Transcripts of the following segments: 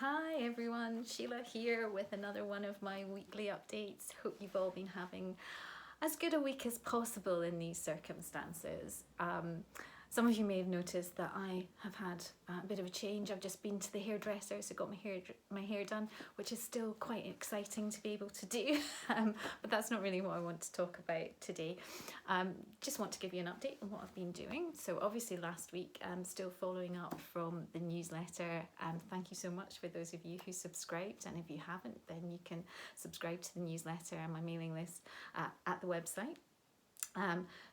Hi everyone, Sheila here with another one of my weekly updates. Hope you've all been having as good a week as possible in these circumstances. Some of you may have noticed that I have had a bit of a change. I've just been to the hairdresser, so got my hair done, which is still quite exciting to be able to do. But that's not really what I want to talk about today. Just want to give you an update on what I've been doing. So obviously last week, I'm still following up from the newsletter. Thank you so much for those of you who subscribed, and if you haven't, then you can subscribe to the newsletter and my mailing list at the website.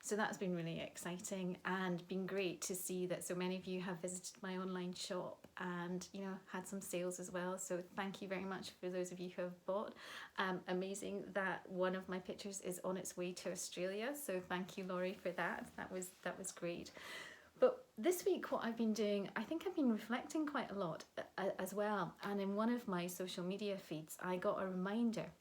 So that's been really exciting and been great to see that so many of you have visited my online shop and had some sales as well. So thank you very much for those of you who have bought. Amazing that one of my pictures is on its way to Australia. So thank you, Laurie, for that. That was great. But this week what I've been doing, I think I've been reflecting quite a lot as well. And in one of my social media feeds, I got a reminder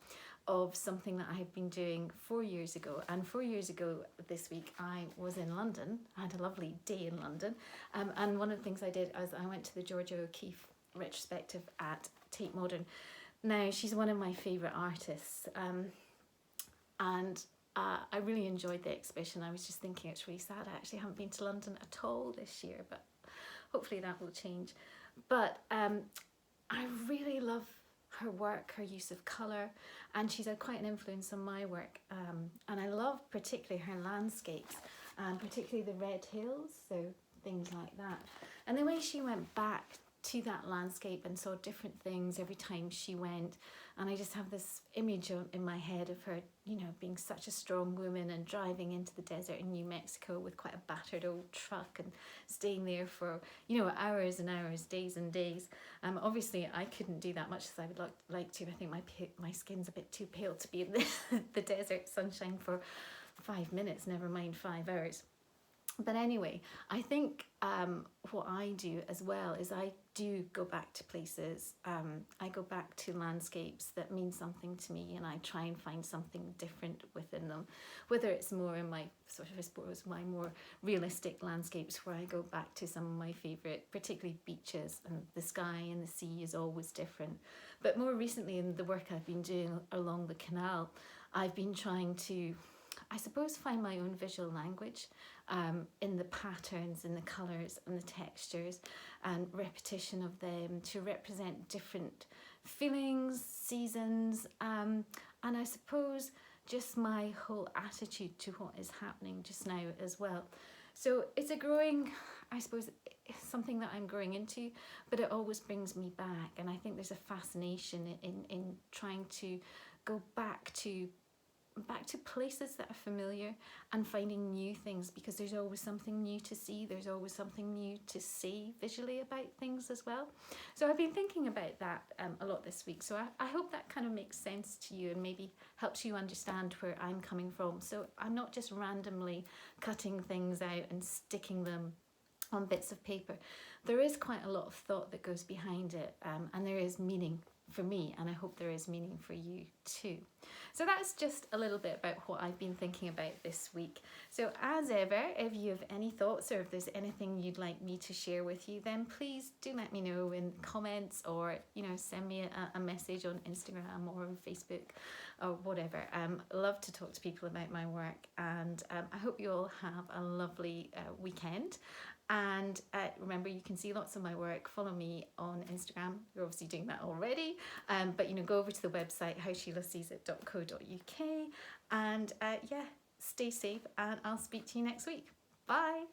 of something that I had been doing 4 years ago. And 4 years ago this week, I was in London. I had a lovely day in London. And one of the things I did is I went to the Georgia O'Keeffe retrospective at Tate Modern. Now, she's one of my favourite artists. I really enjoyed the exhibition. I was just thinking it's really sad I actually haven't been to London at all this year, but hopefully that will change. But I really love her work, her use of colour, and she's had quite an influence on my work. And I love particularly her landscapes, and particularly the red hills, so things like that. And the way she went back to that landscape and saw different things every time she went. And I just have this image in my head of her, being such a strong woman and driving into the desert in New Mexico with quite a battered old truck and staying there for, hours and hours, days and days. Obviously, I couldn't do that much as I would like to. I think my skin's a bit too pale to be in the desert sunshine for 5 minutes, never mind 5 hours. But anyway, I think what I do as well is I do go back to places. I go back to landscapes that mean something to me, and I try and find something different within them. Whether it's more in my my more realistic landscapes, where I go back to some of my favourite, particularly beaches, and the sky and the sea is always different. But more recently, in the work I've been doing along the canal, I've been trying to, I suppose, find my own visual language in the patterns and the colours and the textures and repetition of them to represent different feelings, seasons, and I suppose just my whole attitude to what is happening just now as well. So it's a growing, I suppose, something that I'm growing into, but it always brings me back. And I think there's a fascination in trying to go back to places that are familiar and finding new things, because there's always something new to see, there's always something new to say visually about things as well. So I've been thinking about that a lot this week, so I hope that kind of makes sense to you and maybe helps you understand where I'm coming from. So I'm not just randomly cutting things out and sticking them on bits of paper. There is quite a lot of thought that goes behind it, and there is meaning for me, and I hope there is meaning for you too. So that's just a little bit about what I've been thinking about this week. So as ever, if you have any thoughts or if there's anything you'd like me to share with you, then please do let me know in comments, or send me a message on Instagram or on Facebook or whatever. I love to talk to people about my work, and I hope you all have a lovely weekend. And remember, you can see lots of my work. Follow me on Instagram. You're obviously doing that already. But go over to the website, howsheilaseesit.co.uk. And stay safe, and I'll speak to you next week. Bye.